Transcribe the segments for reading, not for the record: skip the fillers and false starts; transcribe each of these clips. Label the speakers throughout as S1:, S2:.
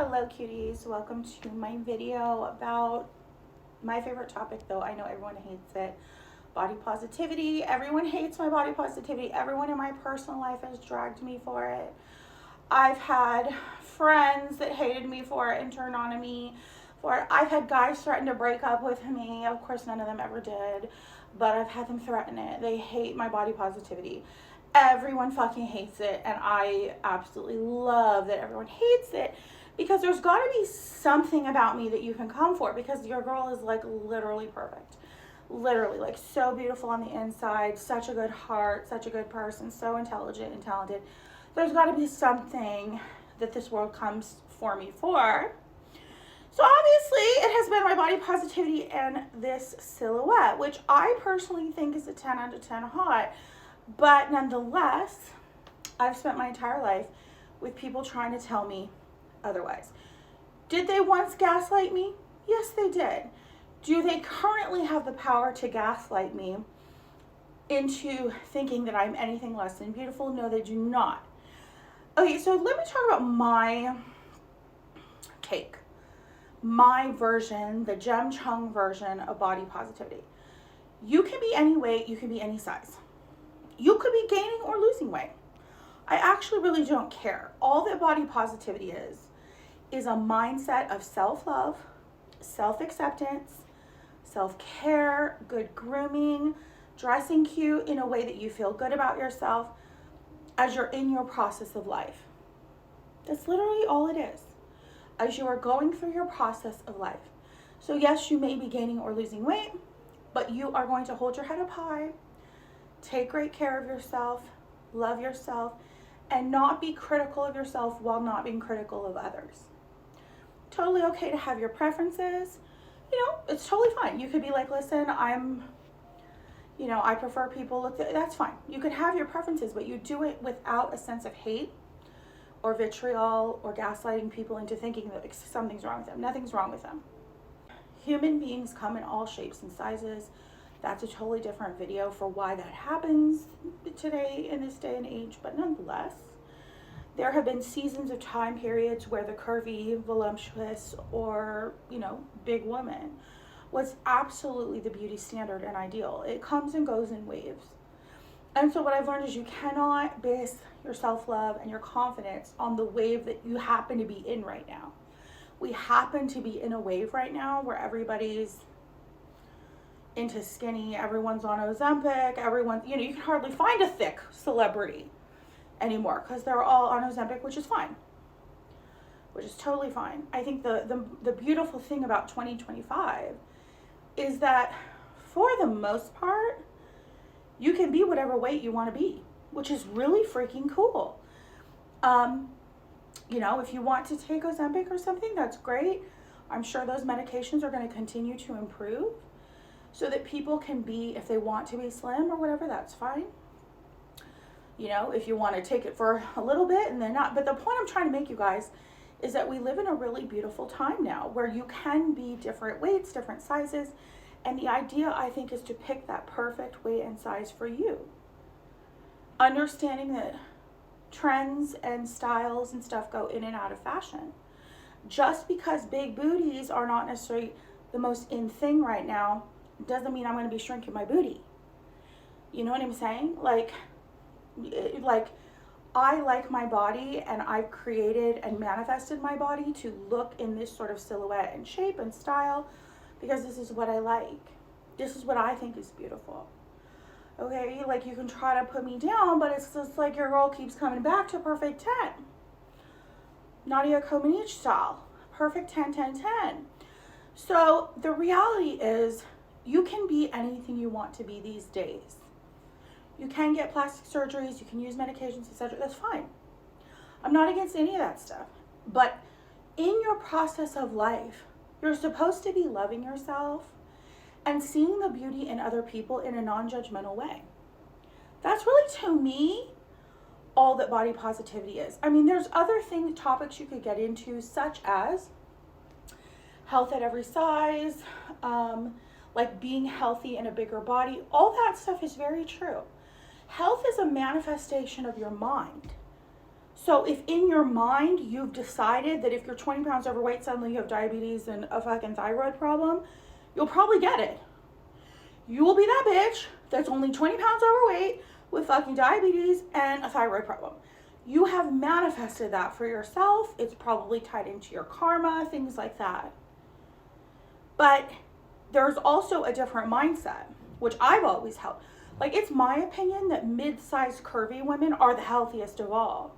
S1: Hello cuties, welcome to my video about my favorite topic, though I know everyone hates it, body positivity. Everyone hates my body positivity. Everyone in my personal life has dragged me for it. I've had friends that hated me for it and turned on me for it. I've had guys threaten to break up with me. Of course, none of them ever did, but I've had them threaten it. They hate my body positivity. Everyone fucking hates it, and I absolutely love that everyone hates it, because there's got to be something about me that you can come for, because your girl is like literally perfect. Literally, like so beautiful on the inside, such a good heart, such a good person, so intelligent and talented. There's got to be something that this world comes for me for. So obviously it has been my body positivity and this silhouette, which I personally think is a 10 out of 10 hot. But nonetheless, I've spent my entire life with people trying to tell me otherwise. Did they once gaslight me? Yes, they did. Do they currently have the power to gaslight me into thinking that I'm anything less than beautiful? No, they do not. Okay, so let me talk about my take. My version, the Jem Chung version of body positivity. You can be any weight, you can be any size. You could be gaining or losing weight. I actually really don't care. All that body positivity is a mindset of self-love, self-acceptance, self-care, good grooming, dressing cute in a way that you feel good about yourself as you're in your process of life. That's literally all it is, as you are going through your process of life. So yes, you may be gaining or losing weight, but you are going to hold your head up high, take great care of yourself, love yourself, and not be critical of yourself while not being critical of others. Totally okay to have your preferences. You know, it's totally fine. You could be like, listen, I prefer people, that's fine. You could have your preferences, but you do it without a sense of hate or vitriol or gaslighting people into thinking that something's wrong with them. Nothing's wrong with them. Human beings come in all shapes and sizes. That's a totally different video for why that happens today in this day and age. But nonetheless, there have been seasons of time periods where the curvy, voluptuous, or, big woman was absolutely the beauty standard and ideal. It comes and goes in waves. And so what I've learned is you cannot base your self-love and your confidence on the wave that you happen to be in right now. We happen to be in a wave right now where everybody's into skinny, everyone's on Ozempic, you can hardly find a thick celebrity anymore because they're all on Ozempic, which is fine, which is totally fine. I think the beautiful thing about 2025 is that for the most part, you can be whatever weight you want to be, which is really freaking cool. If you want to take Ozempic or something, that's great. I'm sure those medications are going to continue to improve so that people can be, if they want to be slim or whatever, that's fine. If you want to take it for a little bit and then not. But the point I'm trying to make, you guys, is that we live in a really beautiful time now where you can be different weights, different sizes. And the idea, I think, is to pick that perfect weight and size for you. Understanding that trends and styles and stuff go in and out of fashion. Just because big booties are not necessarily the most in thing right now doesn't mean I'm going to be shrinking my booty. You know what I'm saying? Like I like my body, and I've created and manifested my body to look in this sort of silhouette and shape and style because this is what I like. This is what I think is beautiful. Okay, like you can try to put me down, but it's just like your girl keeps coming back to perfect 10. Nadia Comaneci style. Perfect 10, 10, 10. So the reality is you can be anything you want to be these days. You can get plastic surgeries, you can use medications, etc. That's fine. I'm not against any of that stuff. But in your process of life, you're supposed to be loving yourself and seeing the beauty in other people in a non-judgmental way. That's really, to me, all that body positivity is. I mean, there's other topics you could get into, such as health at every size, like being healthy in a bigger body. All that stuff is very true. Health is a manifestation of your mind. So if in your mind you've decided that if you're 20 pounds overweight, suddenly you have diabetes and a fucking thyroid problem, you'll probably get it. You will be that bitch that's only 20 pounds overweight with fucking diabetes and a thyroid problem. You have manifested that for yourself. It's probably tied into your karma, things like that. But there's also a different mindset, which I've always held. Like, it's my opinion that mid-sized curvy women are the healthiest of all.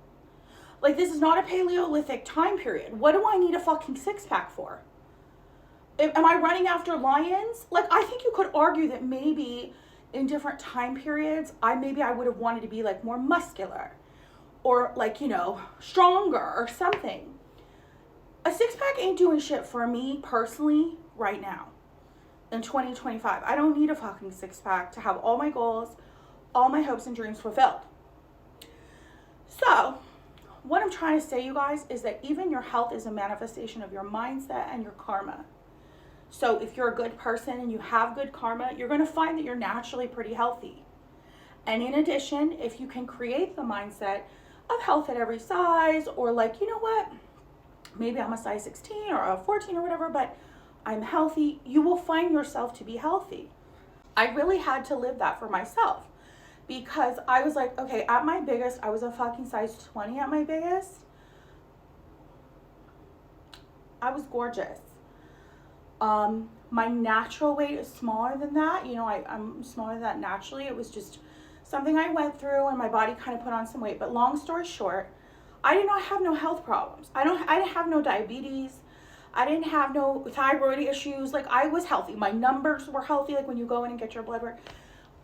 S1: Like, this is not a Paleolithic time period. What do I need a fucking six-pack for? Am I running after lions? Like, I think you could argue that maybe in different time periods, I would have wanted to be like more muscular or like, you know, stronger or something. A six-pack ain't doing shit for me personally right now in 2025. I don't need a fucking six-pack to have all my goals, all my hopes and dreams fulfilled. So, what I'm trying to say, you guys, is that even your health is a manifestation of your mindset and your karma. So if you're a good person and you have good karma, you're going to find that you're naturally pretty healthy. And in addition, if you can create the mindset of health at every size, or like, you know what, maybe I'm a size 16 or a 14 or whatever, but I'm healthy, you will find yourself to be healthy. I really had to live that for myself. Because I was like, okay, at my biggest, I was a fucking size 20 at my biggest. I was gorgeous. My natural weight is smaller than that. You know, I'm smaller than that naturally. It was just something I went through and my body kind of put on some weight. But long story short, I did not have no health problems. I didn't have no diabetes. I didn't have no thyroid issues. Like, I was healthy. My numbers were healthy, like when you go in and get your blood work.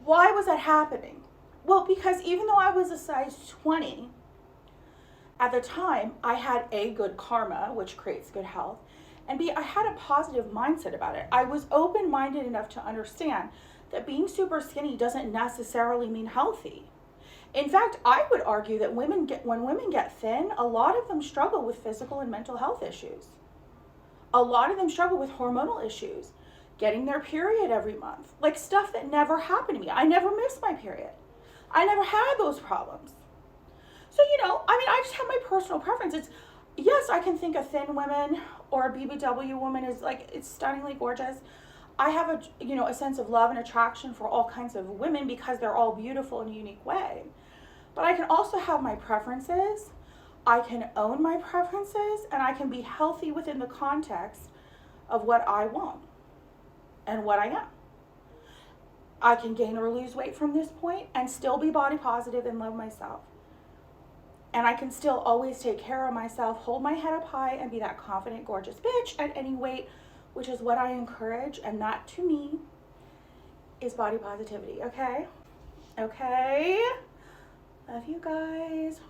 S1: Why was that happening? Well, because even though I was a size 20, at the time, I had A, good karma, which creates good health, and B, I had a positive mindset about it. I was open-minded enough to understand that being super skinny doesn't necessarily mean healthy. In fact, I would argue that when women get thin, a lot of them struggle with physical and mental health issues. A lot of them struggle with hormonal issues, getting their period every month, like stuff that never happened to me. I never missed my period. I never had those problems. So, you know, I mean, I just have my personal preferences. Yes, I can think a thin woman or a BBW woman is like, it's stunningly gorgeous. I have a sense of love and attraction for all kinds of women because they're all beautiful in a unique way. But I can also have my preferences. I can own my preferences, and I can be healthy within the context of what I want and what I am. I can gain or lose weight from this point and still be body positive and love myself. And I can still always take care of myself, hold my head up high, and be that confident, gorgeous bitch at any weight, which is what I encourage. And that, to me, is body positivity, okay? Okay? Love you guys.